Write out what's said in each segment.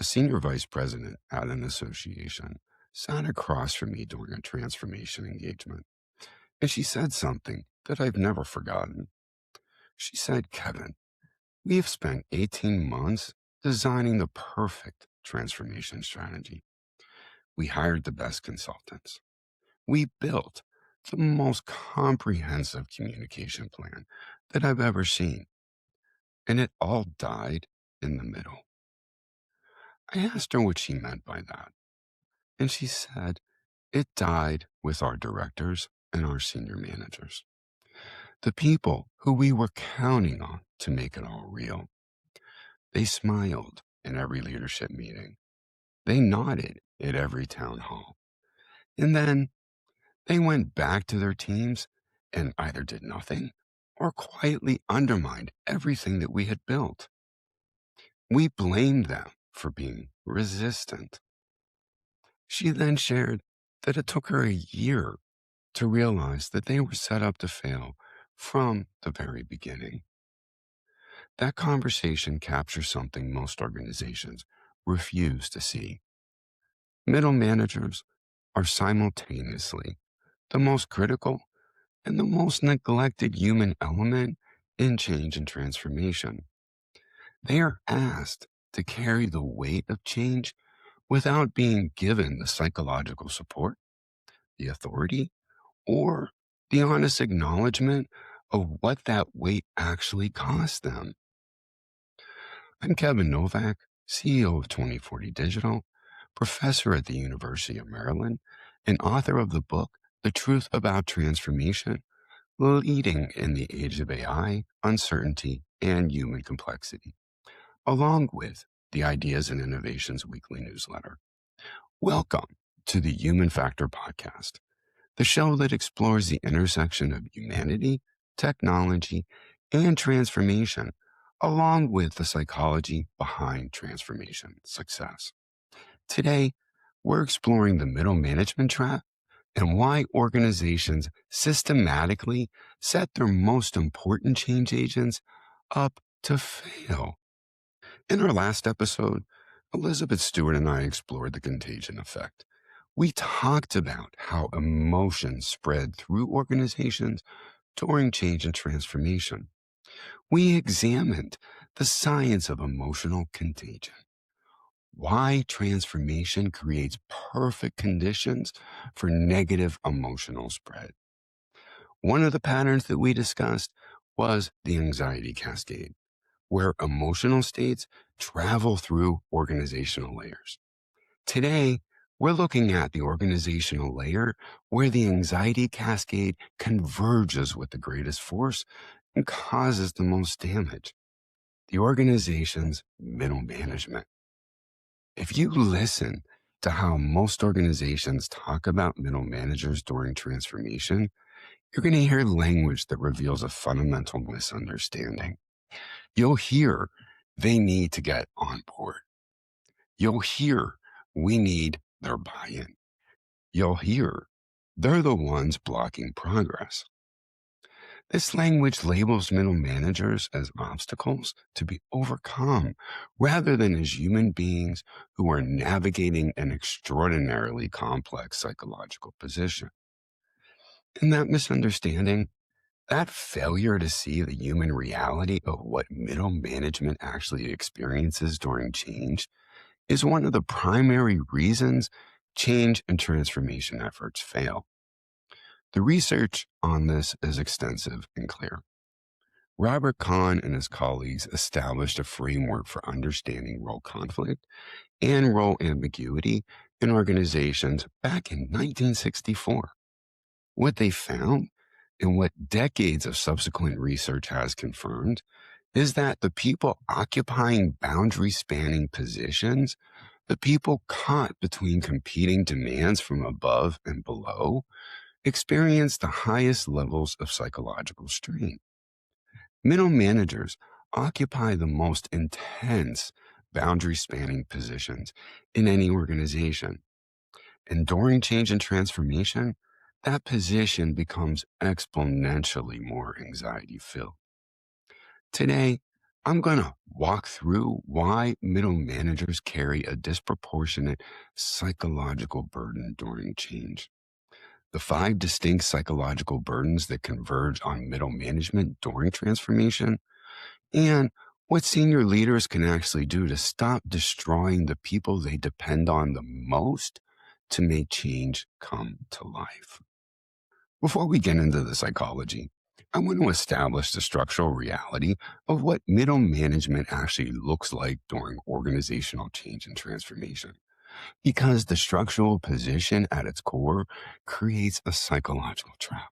A senior vice president at an association sat across from me during a transformation engagement, and she said something that I've never forgotten. She said, "Kevin, we have spent 18 months designing the perfect transformation strategy. We hired the best consultants. We built the most comprehensive communication plan that I've ever seen, and it all died in the middle." I asked her what she meant by that, and she said, "It died with our directors and our senior managers, the people who we were counting on to make it all real. They smiled in every leadership meeting. They nodded at every town hall. And then they went back to their teams and either did nothing or quietly undermined everything that we had built. We blamed them for being resistant." She then shared that it took her a year to realize that they were set up to fail from the very beginning. That conversation captures something most organizations refuse to see. Middle managers are simultaneously the most critical and the most neglected human element in change and transformation. They are asked to carry the weight of change without being given the psychological support, the authority, or the honest acknowledgement of what that weight actually cost them. I'm Kevin Novak, CEO of 2040 Digital, professor at the University of Maryland, and author of the book, The Truth About Transformation, Leading in the Age of AI, Uncertainty, and Human Complexity, along with the Ideas and Innovations weekly newsletter. Welcome to the Human Factor Podcast, the show that explores the intersection of humanity, technology, and transformation, along with the psychology behind transformation success. Today, we're exploring the middle management trap and why organizations systematically set their most important change agents up to fail. In our last episode, Elizabeth Stewart and I explored the contagion effect. We talked about how emotions spread through organizations during change and transformation. We examined the science of emotional contagion, why transformation creates perfect conditions for negative emotional spread. One of the patterns that we discussed was the anxiety cascade, where emotional states travel through organizational layers. Today, we're looking at the organizational layer where the anxiety cascade converges with the greatest force and causes the most damage: the organization's middle management. If you listen to how most organizations talk about middle managers during transformation, you're going to hear language that reveals a fundamental misunderstanding. You'll hear they need to get on board. You'll hear we need their buy-in. You'll hear they're the ones blocking progress. This language labels middle managers as obstacles to be overcome rather than as human beings who are navigating an extraordinarily complex psychological position. And that misunderstanding, that failure to see the human reality of what middle management actually experiences during change, is one of the primary reasons change and transformation efforts fail. The research on this is extensive and clear. Robert Kahn and his colleagues established a framework for understanding role conflict and role ambiguity in organizations back in 1964. What they found, and what decades of subsequent research has confirmed, is that the people occupying boundary-spanning positions, the people caught between competing demands from above and below, experience the highest levels of psychological strain. Middle managers occupy the most intense boundary-spanning positions in any organization. And during change and transformation, that position becomes exponentially more anxiety-filled. Today, I'm going to walk through why middle managers carry a disproportionate psychological burden during change. The 5 distinct psychological burdens that converge on middle management during transformation, and what senior leaders can actually do to stop destroying the people they depend on the most to make change come to life. Before we get into the psychology, I want to establish the structural reality of what middle management actually looks like during organizational change and transformation. Because the structural position at its core creates a psychological trap.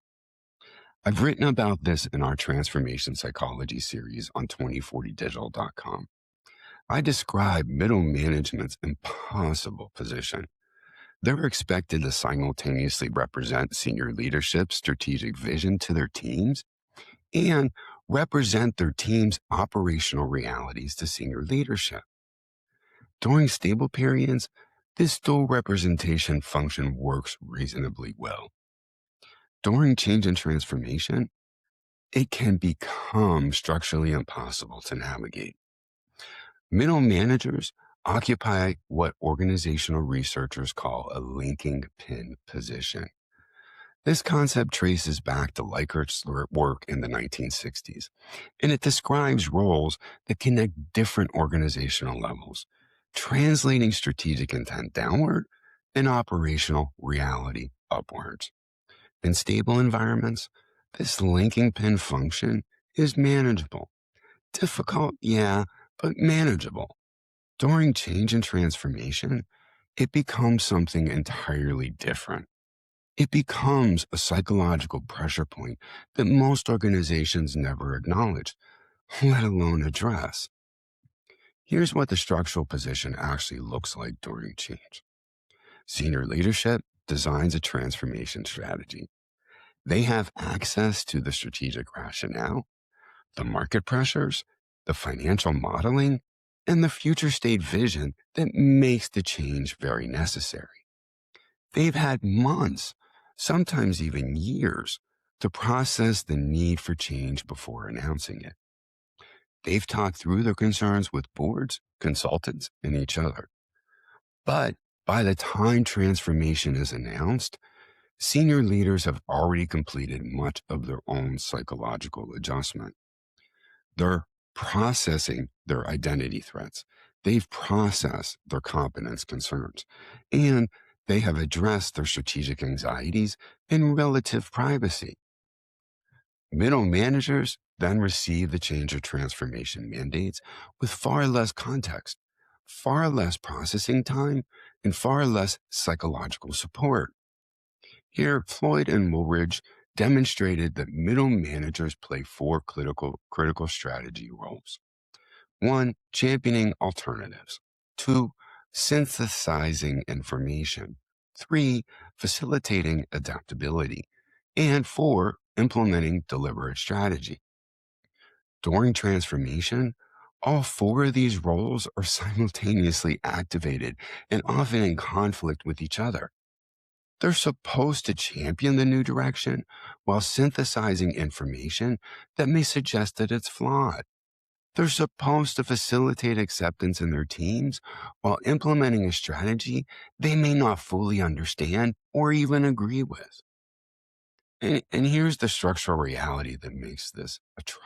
I've written about this in our transformation psychology series on 2040digital.com. I describe middle management's impossible position. They're expected to simultaneously represent senior leadership's strategic vision to their teams and represent their team's operational realities to senior leadership. During stable periods, this dual representation function works reasonably well. During change and transformation, it can become structurally impossible to navigate. Middle managers occupy what organizational researchers call a linking pin position. This concept traces back to Likert's work in the 1960s, and it describes roles that connect different organizational levels, translating strategic intent downward and operational reality upwards. In stable environments, this linking pin function is manageable. Difficult, yeah, but manageable. During change and transformation, it becomes something entirely different. It becomes a psychological pressure point that most organizations never acknowledge, let alone address. Here's what the structural position actually looks like during change. Senior leadership designs a transformation strategy. They have access to the strategic rationale, the market pressures, the financial modeling, and the future state vision that makes the change very necessary. They've had months, sometimes even years, to process the need for change before announcing it. They've talked through their concerns with boards, consultants, and each other. But by the time transformation is announced, senior leaders have already completed much of their own psychological adjustment. They're processing their identity threats. They've processed their competence concerns, and they have addressed their strategic anxieties in relative privacy. Middle managers then receive the change or transformation mandates with far less context, far less processing time, and far less psychological support. Here, Floyd and Wooldridge demonstrated that middle managers play 4 critical strategy roles. 1, championing alternatives. 2, synthesizing information. 3, facilitating adaptability. And 4, implementing deliberate strategy. During transformation, all 4 of these roles are simultaneously activated and often in conflict with each other. They're supposed to champion the new direction while synthesizing information that may suggest that it's flawed. They're supposed to facilitate acceptance in their teams while implementing a strategy they may not fully understand or even agree with. And here's the structural reality that makes this a trap.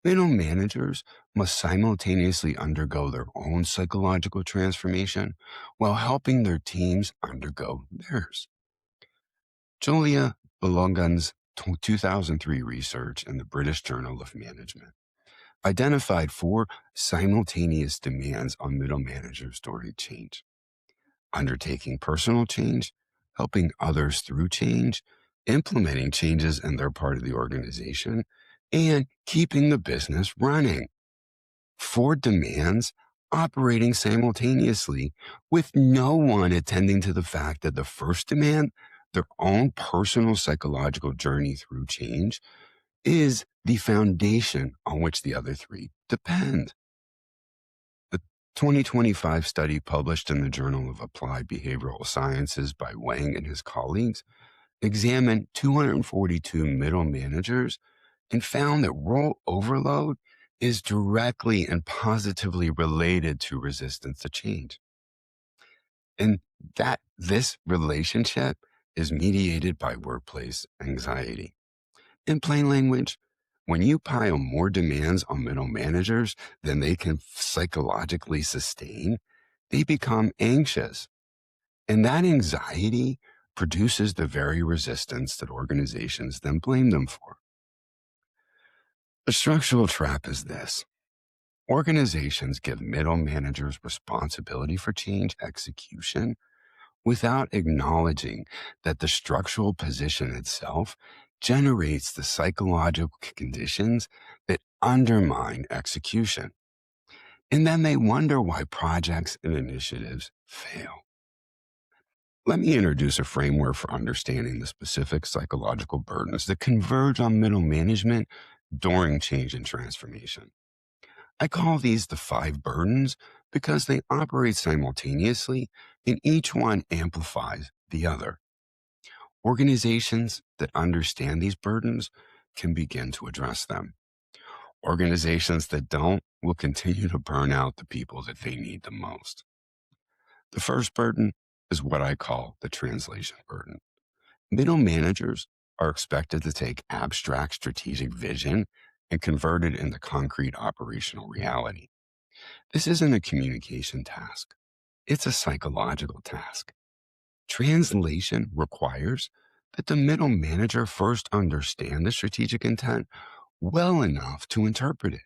Middle managers must simultaneously undergo their own psychological transformation while helping their teams undergo theirs. Julia Belongan's 2003 research in the British Journal of Management identified 4 simultaneous demands on middle managers during change: undertaking personal change, helping others through change, implementing changes in their part of the organization, and keeping the business running. 4 demands operating simultaneously with no one attending to the fact that the first demand, their own personal psychological journey through change, is the foundation on which the other 3 depend. The 2025 study published in the Journal of Applied Behavioral Sciences by Wang and his colleagues examined 242 middle managers and found that role overload is directly and positively related to resistance to change. And that this relationship is mediated by workplace anxiety. In plain language, when you pile more demands on middle managers than they can psychologically sustain, they become anxious. And that anxiety produces the very resistance that organizations then blame them for. The structural trap is this. Organizations give middle managers responsibility for change execution without acknowledging that the structural position itself generates the psychological conditions that undermine execution. And then they wonder why projects and initiatives fail. Let me introduce a framework for understanding the specific psychological burdens that converge on middle management during change and transformation. I call these the 5 burdens because they operate simultaneously and each one amplifies the other. Organizations that understand these burdens can begin to address them. Organizations that don't will continue to burn out the people that they need the most. The first burden is what I call the translation burden. Middle managers are expected to take abstract strategic vision and convert it into concrete operational reality. This isn't a communication task. It's a psychological task. Translation requires that the middle manager first understand the strategic intent well enough to interpret it,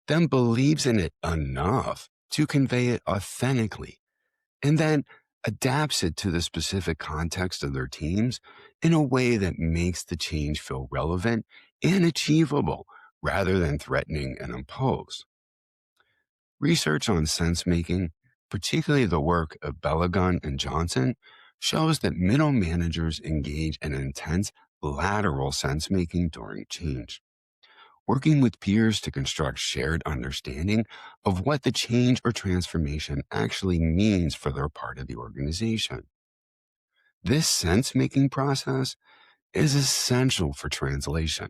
then believes in it enough to convey it authentically, and then adapts it to the specific context of their teams in a way that makes the change feel relevant and achievable rather than threatening and imposed. Research on sense making, particularly the work of Belagun and Johnson, shows that middle managers engage in intense lateral sense making during change, working with peers to construct shared understanding of what the change or transformation actually means for their part of the organization. This sense making process is essential for translation,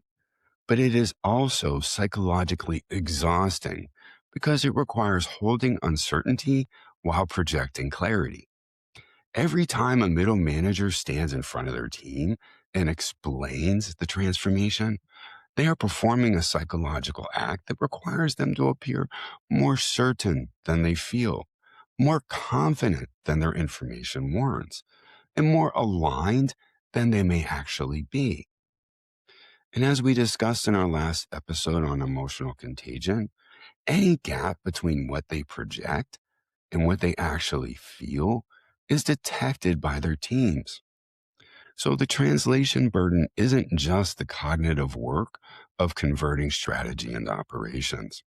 but it is also psychologically exhausting because it requires holding uncertainty while projecting clarity. Every time a middle manager stands in front of their team and explains the transformation, they are performing a psychological act that requires them to appear more certain than they feel, more confident than their information warrants, and more aligned than they may actually be. And as we discussed in our last episode on emotional contagion, any gap between what they project and what they actually feel is detected by their teams. So the translation burden isn't just the cognitive work of converting strategy into operations.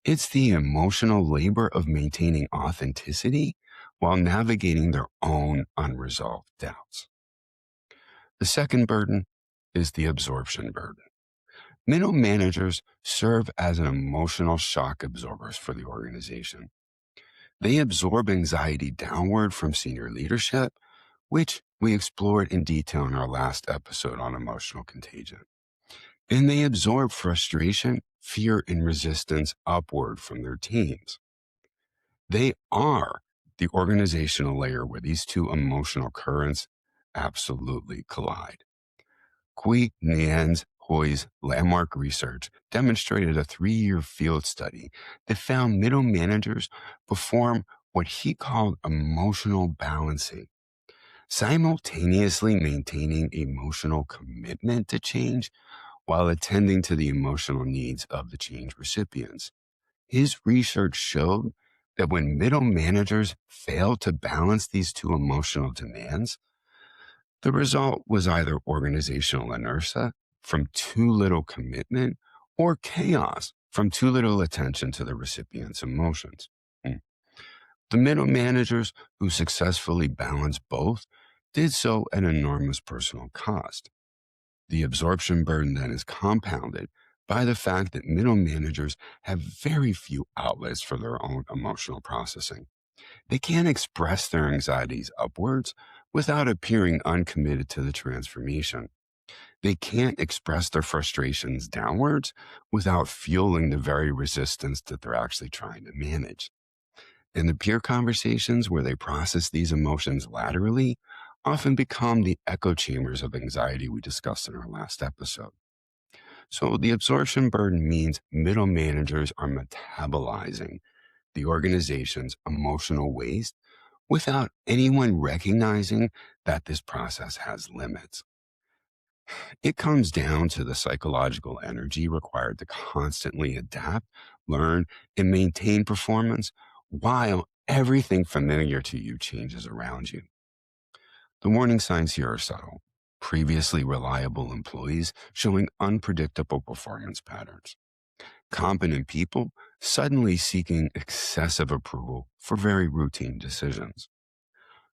It's the emotional labor of maintaining authenticity while navigating their own unresolved doubts. The second burden is the absorption burden. Middle managers serve as an emotional shock absorbers for the organization. They absorb anxiety downward from senior leadership, which we explored in detail in our last episode on emotional contagion. And they absorb frustration, fear, and resistance upward from their teams. They are the organizational layer where these two emotional currents absolutely collide. Kui Nian's Hoy's landmark research demonstrated a 3-year field study that found middle managers perform what he called emotional balancing, simultaneously maintaining emotional commitment to change while attending to the emotional needs of the change recipients. His research showed that when middle managers failed to balance these two emotional demands, the result was either organizational inertia from too little commitment or chaos from too little attention to the recipient's emotions. The middle managers who successfully balanced both did so at enormous personal cost. The absorption burden then is compounded by the fact that middle managers have very few outlets for their own emotional processing. They can't express their anxieties upwards without appearing uncommitted to the transformation. They can't express their frustrations downwards without fueling the very resistance that they're actually trying to manage. And the peer conversations where they process these emotions laterally often become the echo chambers of anxiety we discussed in our last episode. So the absorption burden means middle managers are metabolizing the organization's emotional waste without anyone recognizing that this process has limits. It comes down to the psychological energy required to constantly adapt, learn, and maintain performance while everything familiar to you changes around you. The warning signs here are subtle. Previously reliable employees showing unpredictable performance patterns. Competent people suddenly seeking excessive approval for very routine decisions.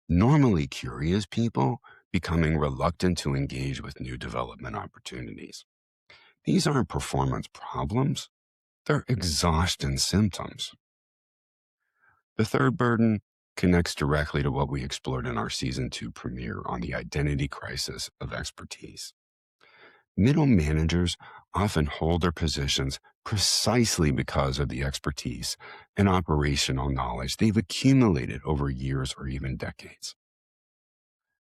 Normally curious people becoming reluctant to engage with new development opportunities. These aren't performance problems, they're exhaustion symptoms. The third burden connects directly to what we explored in our season 2 premiere on the identity crisis of expertise. Middle managers often hold their positions precisely because of the expertise and operational knowledge they've accumulated over years or even decades.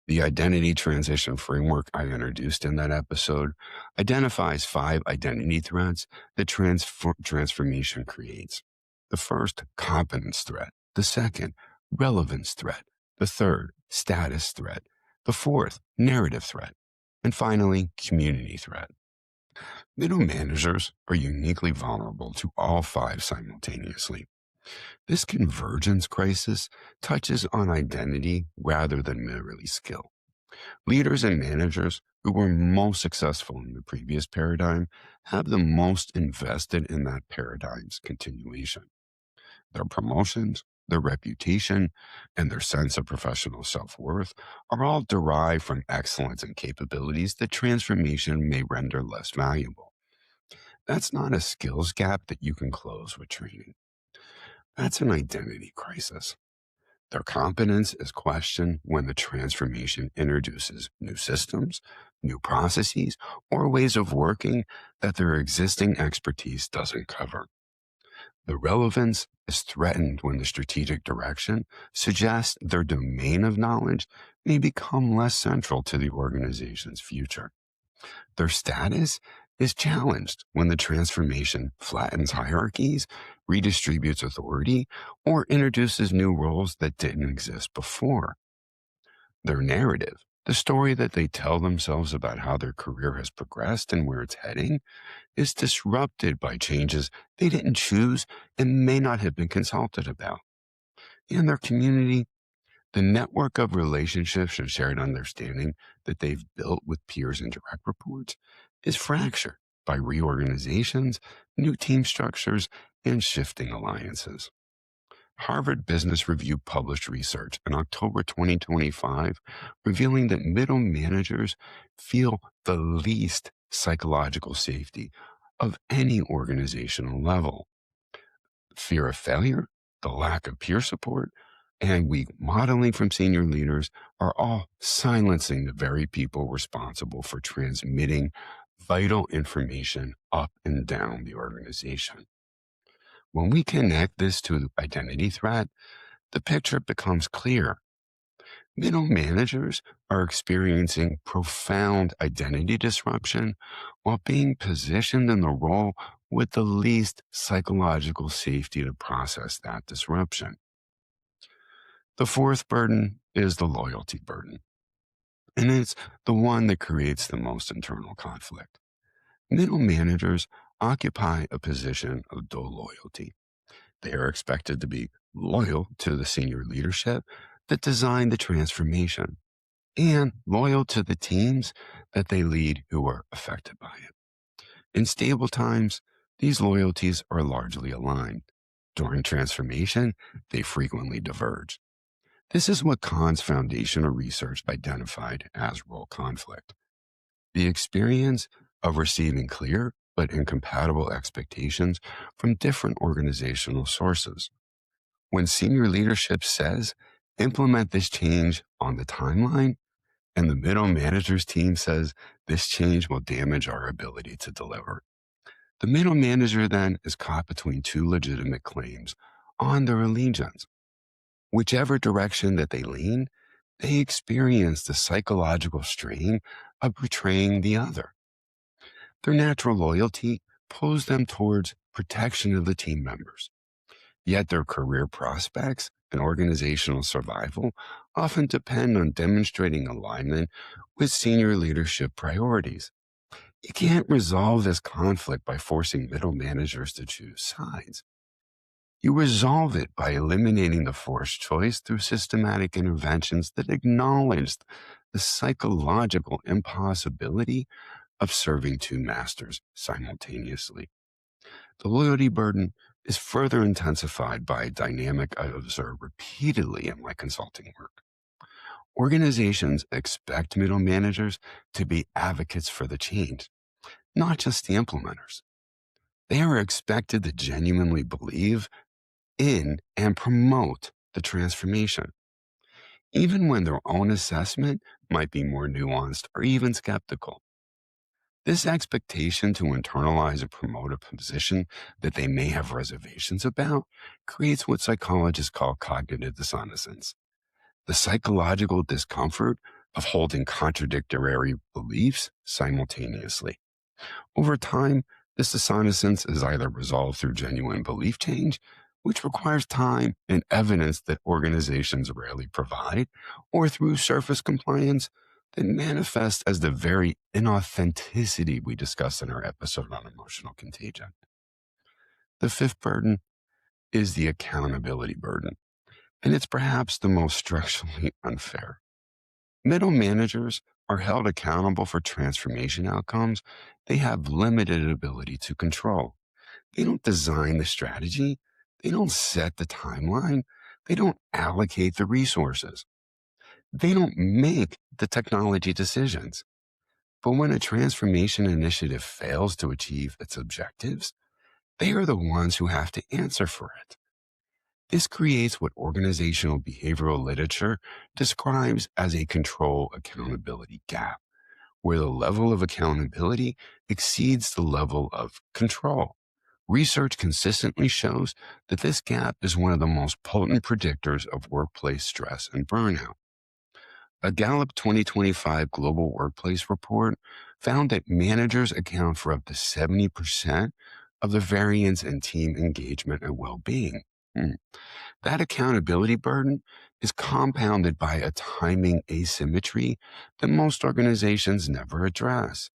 The identity transition framework I introduced in that episode identifies 5 identity threats that transformation creates. The first, competence threat. The second, relevance threat. The third, status threat. The fourth, narrative threat. And finally, community threat. Middle managers are uniquely vulnerable to all 5 simultaneously. This convergence crisis touches on identity rather than merely skill. Leaders and managers who were most successful in the previous paradigm have the most invested in that paradigm's continuation. Their promotions, their reputation, and their sense of professional self-worth are all derived from excellence and capabilities that transformation may render less valuable. That's not a skills gap that you can close with training. That's an identity crisis. Their competence is questioned when the transformation introduces new systems, new processes, or ways of working that their existing expertise doesn't cover. The relevance is threatened when the strategic direction suggests their domain of knowledge may become less central to the organization's future. Their status is challenged when the transformation flattens hierarchies, redistributes authority, or introduces new roles that didn't exist before. Their narrative, the story that they tell themselves about how their career has progressed and where it's heading, is disrupted by changes they didn't choose and may not have been consulted about. In their community, the network of relationships and shared understanding that they've built with peers and direct reports is fractured by reorganizations, new team structures, and shifting alliances. Harvard Business Review published research in October 2025 revealing that middle managers feel the least psychological safety of any organizational level. Fear of failure, the lack of peer support, and weak modeling from senior leaders are all silencing the very people responsible for transmitting vital information up and down the organization. When we connect this to identity threat, the picture becomes clear. Middle managers are experiencing profound identity disruption while being positioned in the role with the least psychological safety to process that disruption. The fourth burden is the loyalty burden, and it's the one that creates the most internal conflict. Middle managers occupy a position of dual loyalty. They are expected to be loyal to the senior leadership that designed the transformation and loyal to the teams that they lead who are affected by it. In stable times, these loyalties are largely aligned. During transformation, they frequently diverge. This is what Kahn's foundational research identified as role conflict. The experience of receiving clear but incompatible expectations from different organizational sources. When senior leadership says, implement this change on the timeline, and the middle manager's team says This change will damage our ability to deliver. The middle manager then is caught between two legitimate claims on their allegiance. Whichever direction that they lean, they experience the psychological strain of betraying the other. Their natural loyalty pulls them towards protection of the team members. Yet their career prospects and organizational survival often depend on demonstrating alignment with senior leadership priorities. You can't resolve this conflict by forcing middle managers to choose sides. You resolve it by eliminating the forced choice through systematic interventions that acknowledge the psychological impossibility of serving two masters simultaneously. The loyalty burden is further intensified by a dynamic I've observed repeatedly in my consulting work. Organizations expect middle managers to be advocates for the change, not just the implementers. They are expected to genuinely believe in and promote the transformation, even when their own assessment might be more nuanced or even skeptical. This expectation to internalize and promote a position that they may have reservations about creates what psychologists call cognitive dissonance, the psychological discomfort of holding contradictory beliefs simultaneously. Over time, this dissonance is either resolved through genuine belief change, which requires time and evidence that organizations rarely provide, or through surface compliance that manifests as the very inauthenticity we discussed in our episode on emotional contagion. The fifth burden is the accountability burden, and it's perhaps the most structurally unfair. Middle managers are held accountable for transformation outcomes they have limited ability to control. They don't design the strategy. They don't set the timeline. They don't allocate the resources. They don't make the technology decisions. But when a transformation initiative fails to achieve its objectives, they are the ones who have to answer for it. This creates what organizational behavioral literature describes as a control accountability gap, where the level of accountability exceeds the level of control. Research consistently shows that this gap is one of the most potent predictors of workplace stress and burnout. A Gallup 2025 Global Workplace Report found that managers account for up to 70% of the variance in team engagement and well-being. That accountability burden is compounded by a timing asymmetry that most organizations never address.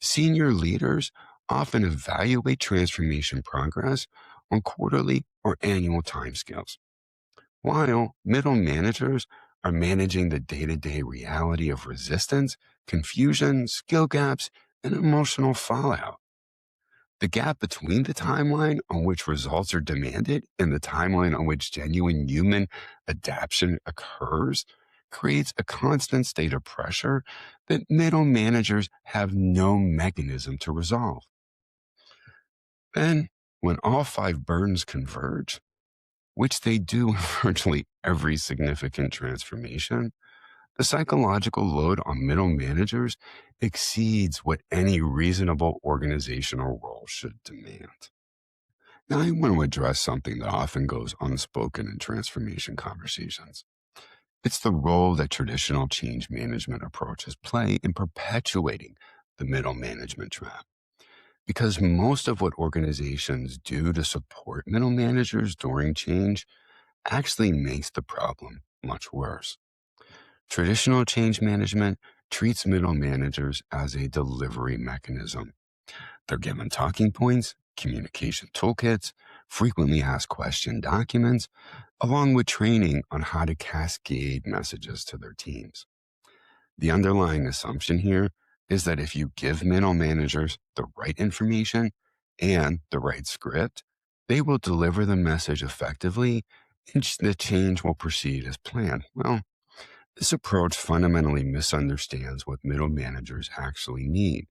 Senior leaders often evaluate transformation progress on quarterly or annual timescales, while middle managers are managing the day-to-day reality of resistance, confusion, skill gaps, and emotional fallout. The gap between the timeline on which results are demanded and the timeline on which genuine human adaptation occurs creates a constant state of pressure that middle managers have no mechanism to resolve. Then, when all five burdens converge, which they do in virtually every significant transformation, the psychological load on middle managers exceeds what any reasonable organizational role should demand. Now, I want to address something that often goes unspoken in transformation conversations. It's the role that traditional change management approaches play in perpetuating the middle management trap. Because most of what organizations do to support middle managers during change actually makes the problem much worse. Traditional change management treats middle managers as a delivery mechanism. They're given talking points, communication toolkits, frequently asked question documents, along with training on how to cascade messages to their teams. The underlying assumption here is that if you give middle managers the right information and the right script, they will deliver the message effectively and the change will proceed as planned. Well, this approach fundamentally misunderstands what middle managers actually need.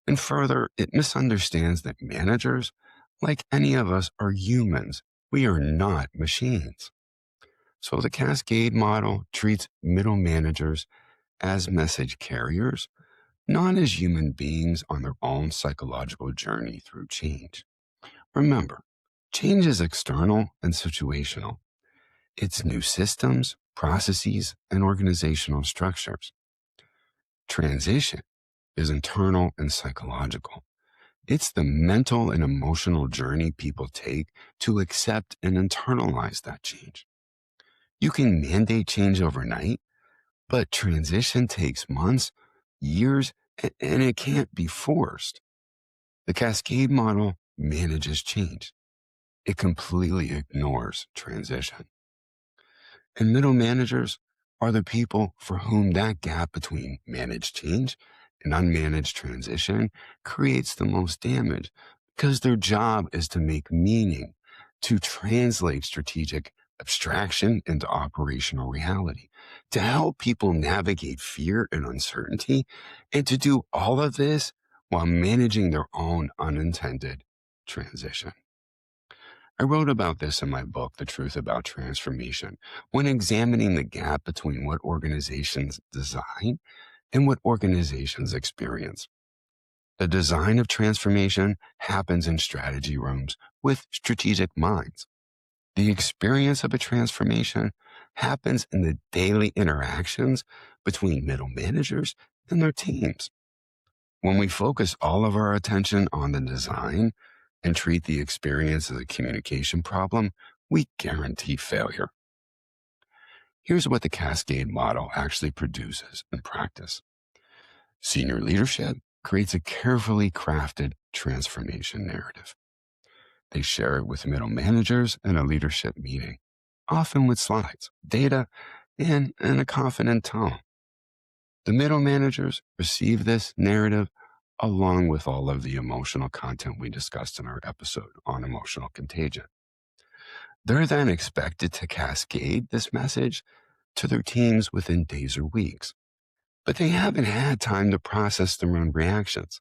And further, it misunderstands that managers, like any of us, are humans. We are not machines. So the cascade model treats middle managers as message carriers, not as human beings on their own psychological journey through change. Remember, change is external and situational. It's new systems, processes, and organizational structures. Transition is internal and psychological. It's the mental and emotional journey people take to accept and internalize that change. You can mandate change overnight, but transition takes months, years, and it can't be forced. The cascade model manages change. It completely ignores transition. And middle managers are the people for whom that gap between managed change and unmanaged transition creates the most damage because their job is to make meaning, to translate strategic abstraction into operational reality, to help people navigate fear and uncertainty, and to do all of this while managing their own unintended transition. I wrote about this in my book, The Truth About Transformation, when examining the gap between what organizations design and what organizations experience. The design of transformation happens in strategy rooms with strategic minds. The experience of a transformation happens in the daily interactions between middle managers and their teams. When we focus all of our attention on the design and treat the experience as a communication problem, we guarantee failure. Here's what the cascade model actually produces in practice. Senior leadership creates a carefully crafted transformation narrative. They share it with middle managers in a leadership meeting, often with slides, data, and in a confident tone. The middle managers receive this narrative along with all of the emotional content we discussed in our episode on emotional contagion. They're then expected to cascade this message to their teams within days or weeks. But they haven't had time to process their own reactions.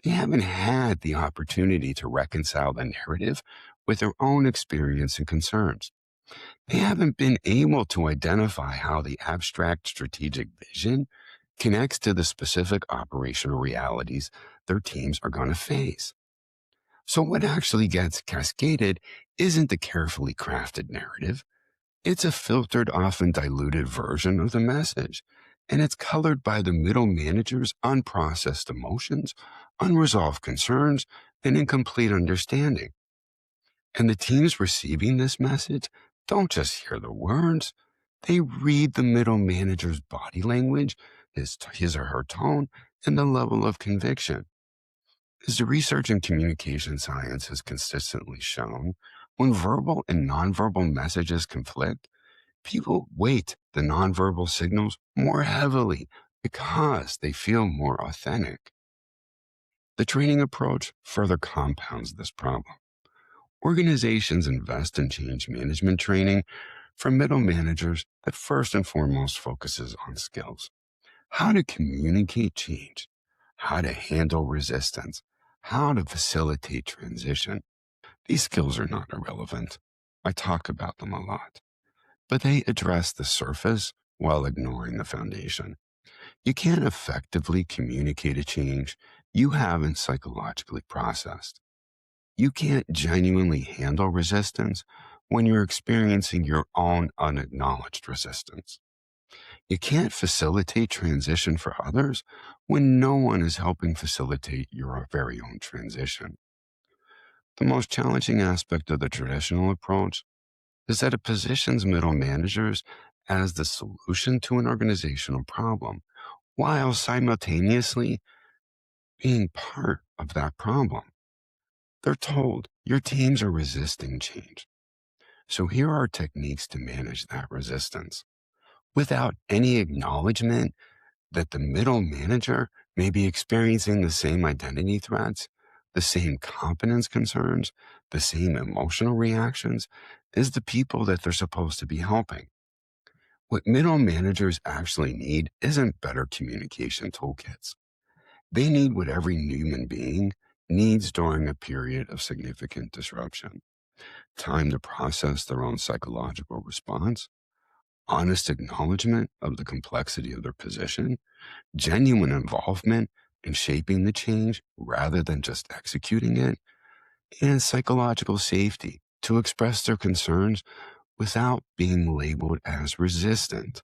They haven't had the opportunity to reconcile the narrative with their own experience and concerns. They haven't been able to identify how the abstract strategic vision connects to the specific operational realities their teams are going to face. So what actually gets cascaded isn't the carefully crafted narrative. It's a filtered, often diluted version of the message, and it's colored by the middle manager's unprocessed emotions, unresolved concerns, and incomplete understanding. And the teams receiving this message don't just hear the words, they read the middle manager's body language, his or her tone, and the level of conviction. As the research in communication science has consistently shown, when verbal and nonverbal messages conflict, people weight the nonverbal signals more heavily because they feel more authentic. The training approach further compounds this problem. Organizations invest in change management training for middle managers that first and foremost focuses on skills. How to communicate change, how to handle resistance, how to facilitate transition. These skills are not irrelevant. I talk about them a lot, but they address the surface while ignoring the foundation. You can't effectively communicate a change you haven't psychologically processed. You can't genuinely handle resistance when you're experiencing your own unacknowledged resistance. You can't facilitate transition for others when no one is helping facilitate your very own transition. The most challenging aspect of the traditional approach is that it positions middle managers as the solution to an organizational problem, while simultaneously being part of that problem. They're told your teams are resisting change. So here are techniques to manage that resistance without any acknowledgement that the middle manager may be experiencing the same identity threats, the same competence concerns, the same emotional reactions as the people that they're supposed to be helping. What middle managers actually need isn't better communication toolkits. They need what every human being needs during a period of significant disruption: time to process their own psychological response, honest acknowledgement of the complexity of their position, genuine involvement in shaping the change rather than just executing it, and psychological safety to express their concerns without being labeled as resistant.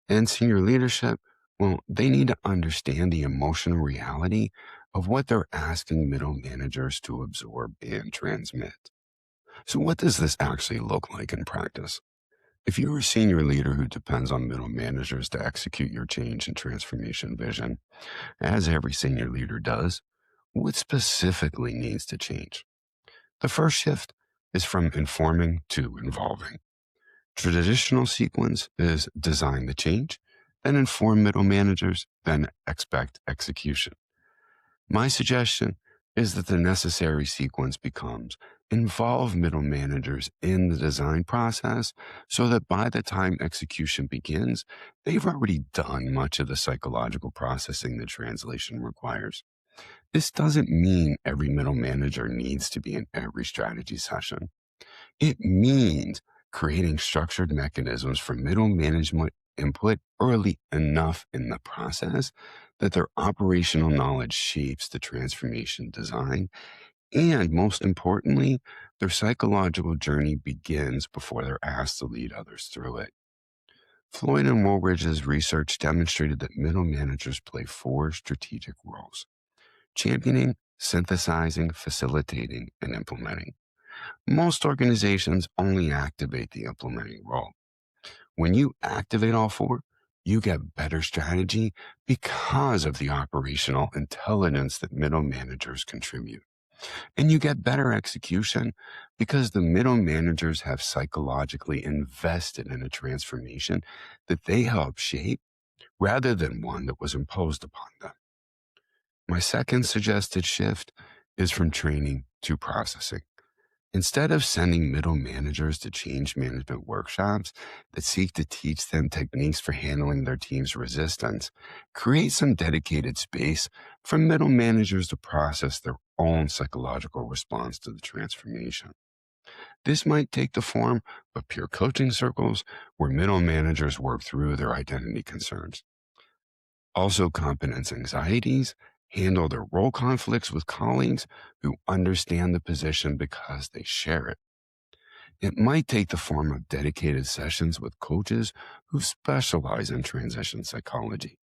And senior leadership, well, they need to understand the emotional reality of what they're asking middle managers to absorb and transmit. So, what does this actually look like in practice? If you're a senior leader who depends on middle managers to execute your change and transformation vision, as every senior leader does, what specifically needs to change? The first shift is from informing to involving. Traditional sequence is design the change, then inform middle managers, then expect execution. My suggestion is that the necessary sequence becomes involve middle managers in the design process so that by the time execution begins, they've already done much of the psychological processing the translation requires. This doesn't mean every middle manager needs to be in every strategy session. It means creating structured mechanisms for middle management input early enough in the process that their operational knowledge shapes the transformation design. And most importantly, their psychological journey begins before they're asked to lead others through it. Floyd and Wooldridge's research demonstrated that middle managers play four strategic roles: championing, synthesizing, facilitating, and implementing. Most organizations only activate the implementing role. When you activate all four, you get better strategy because of the operational intelligence that middle managers contribute. And you get better execution because the middle managers have psychologically invested in a transformation that they help shape rather than one that was imposed upon them. My second suggested shift is from training to processing. Instead of sending middle managers to change management workshops that seek to teach them techniques for handling their team's resistance, create some dedicated space for middle managers to process their own psychological response to the transformation. This might take the form of peer coaching circles where middle managers work through their identity concerns. Also, competence anxieties, handle their role conflicts with colleagues who understand the position because they share it. It might take the form of dedicated sessions with coaches who specialize in transition psychology.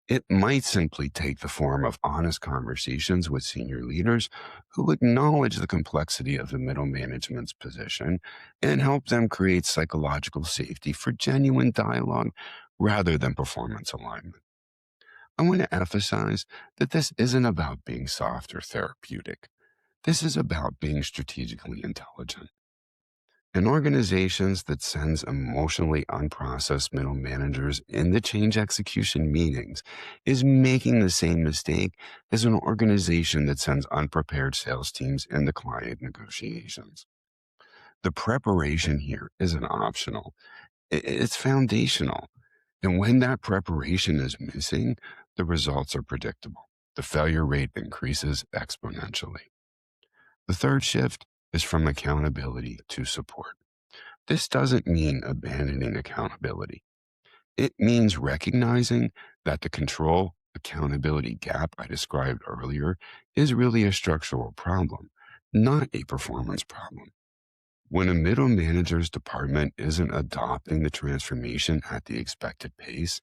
It might simply take the form of honest conversations with senior leaders who acknowledge the complexity of the middle management's position and help them create psychological safety for genuine dialogue rather than performance alignment. I want to emphasize that this isn't about being soft or therapeutic. This is about being strategically intelligent. In organizations that sends emotionally unprocessed middle managers in the change execution meetings is making the same mistake as an organization that sends unprepared sales teams in the client negotiations. The preparation here isn't optional. It's foundational. And when that preparation is missing, the results are predictable. The failure rate increases exponentially. The third shift is from accountability to support. This doesn't mean abandoning accountability. It means recognizing that the control accountability gap I described earlier is really a structural problem, not a performance problem. When a middle manager's department isn't adopting the transformation at the expected pace,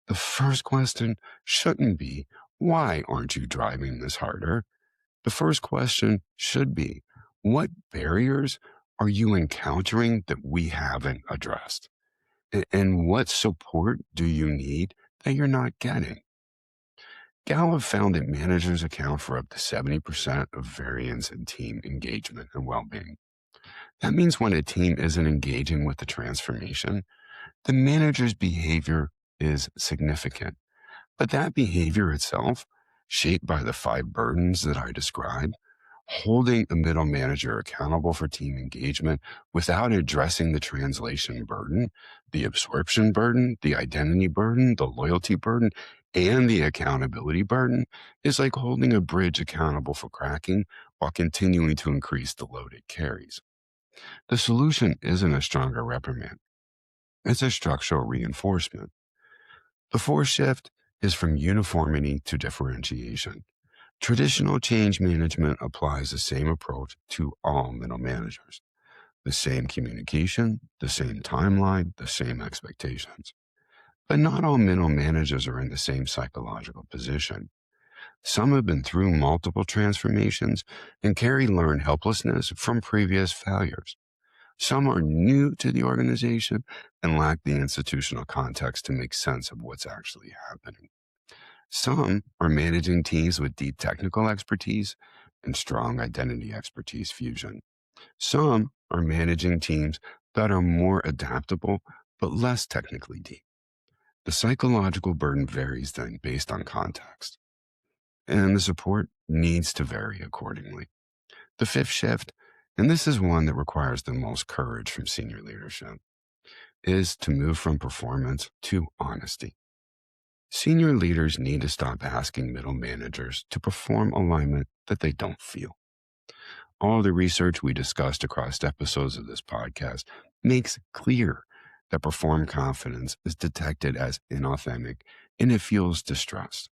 the first question shouldn't be, why aren't you driving this harder? The first question should be, what barriers are you encountering that we haven't addressed? And what support do you need that you're not getting? Gallup found that managers account for up to 70% of variance in team engagement and well-being. That means when a team isn't engaging with the transformation, the manager's behavior is significant. But that behavior itself, shaped by the five burdens that I described, holding a middle manager accountable for team engagement without addressing the translation burden, the absorption burden, the identity burden, the loyalty burden, and the accountability burden, is like holding a bridge accountable for cracking while continuing to increase the load it carries. The solution isn't a stronger reprimand. It's a structural reinforcement. The fourth shift is from uniformity to differentiation. Traditional change management applies the same approach to all middle managers. The same communication, the same timeline, the same expectations. But not all middle managers are in the same psychological position. Some have been through multiple transformations and carry learned helplessness from previous failures. Some are new to the organization and lack the institutional context to make sense of what's actually happening. Some are managing teams with deep technical expertise and strong identity expertise fusion. Some are managing teams that are more adaptable but less technically deep. The psychological burden varies then based on context, and the support needs to vary accordingly. The fifth shift, and this is one that requires the most courage from senior leadership, is to move from performance to honesty. Senior leaders need to stop asking middle managers to perform alignment that they don't feel. All the research we discussed across episodes of this podcast makes clear that performed confidence is detected as inauthentic and it fuels distrust.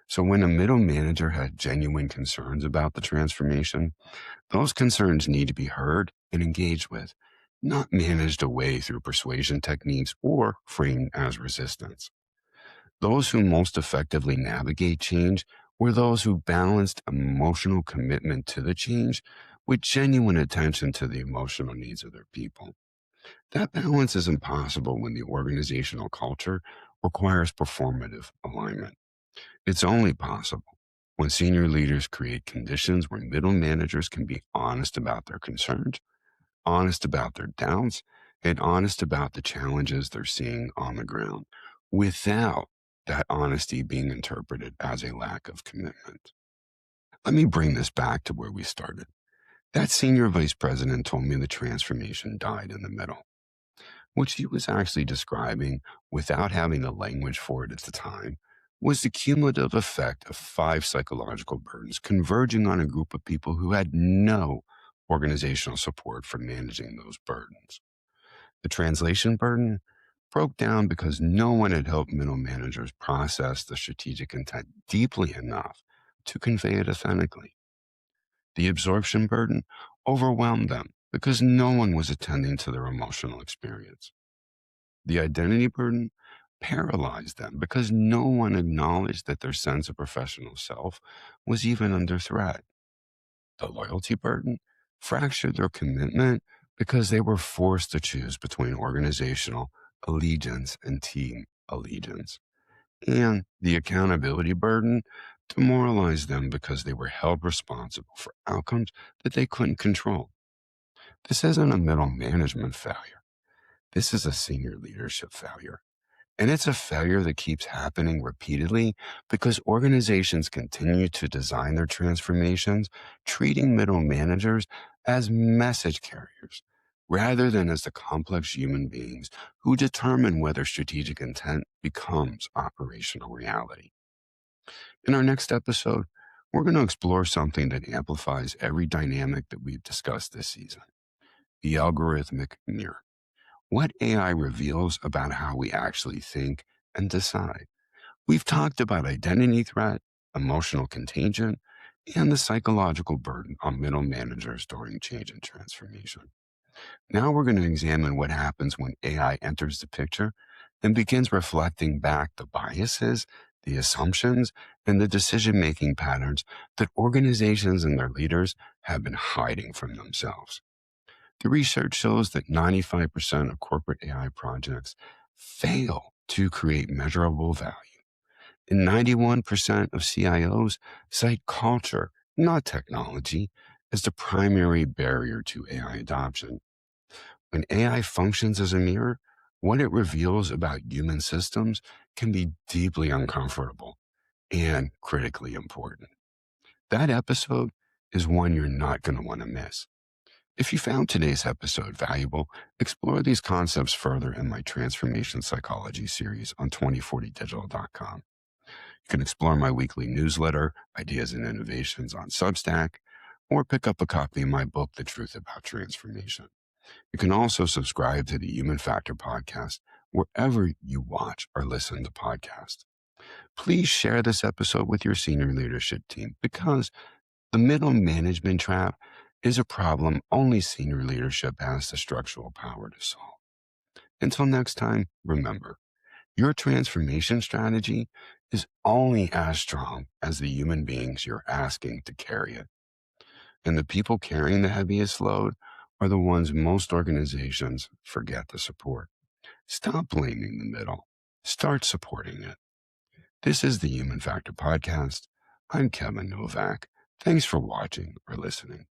So when a middle manager has genuine concerns about the transformation, those concerns need to be heard and engaged with, not managed away through persuasion techniques or framed as resistance. Those who most effectively navigate change were those who balanced emotional commitment to the change with genuine attention to the emotional needs of their people. That balance is impossible when the organizational culture requires performative alignment. It's only possible when senior leaders create conditions where middle managers can be honest about their concerns, honest about their doubts, and honest about the challenges they're seeing on the ground without that honesty being interpreted as a lack of commitment. Let me bring this back to where we started. That senior vice president told me the transformation died in the middle. What she was actually describing, without having the language for it at the time, was the cumulative effect of 5 psychological burdens converging on a group of people who had no organizational support for managing those burdens. The translation burden broke down because no one had helped middle managers process the strategic intent deeply enough to convey it authentically. The absorption burden overwhelmed them because no one was attending to their emotional experience. The identity burden paralyzed them because no one acknowledged that their sense of professional self was even under threat. The loyalty burden fractured their commitment because they were forced to choose between organizational allegiance and team allegiance. And the accountability burden demoralized them because they were held responsible for outcomes that they couldn't control. This isn't a middle management failure. This is a senior leadership failure. And it's a failure that keeps happening repeatedly because organizations continue to design their transformations, treating middle managers as message carriers rather than as the complex human beings who determine whether strategic intent becomes operational reality. In our next episode, we're going to explore something that amplifies every dynamic that we've discussed this season: the algorithmic mirror. What AI reveals about how we actually think and decide. We've talked about identity threat, emotional contagion, and the psychological burden on middle managers during change and transformation. Now we're going to examine what happens when AI enters the picture and begins reflecting back the biases, the assumptions, and the decision-making patterns that organizations and their leaders have been hiding from themselves. The research shows that 95% of corporate AI projects fail to create measurable value. And 91% of CIOs cite culture, not technology, as the primary barrier to AI adoption. When AI functions as a mirror, what it reveals about human systems can be deeply uncomfortable and critically important. That episode is one you're not going to want to miss. If you found today's episode valuable, explore these concepts further in my Transformation Psychology series on 2040digital.com. You can explore my weekly newsletter, Ideas and Innovations on Substack, or pick up a copy of my book, The Truth About Transformation. You can also subscribe to the Human Factor podcast wherever you watch or listen to podcasts. Please share this episode with your senior leadership team because the middle management trap is a problem only senior leadership has the structural power to solve. Until next time, remember, your transformation strategy is only as strong as the human beings you're asking to carry it. And the people carrying the heaviest load are the ones most organizations forget to support. Stop blaming the middle. Start supporting it. This is the Human Factor Podcast. I'm Kevin Novak. Thanks for watching or listening.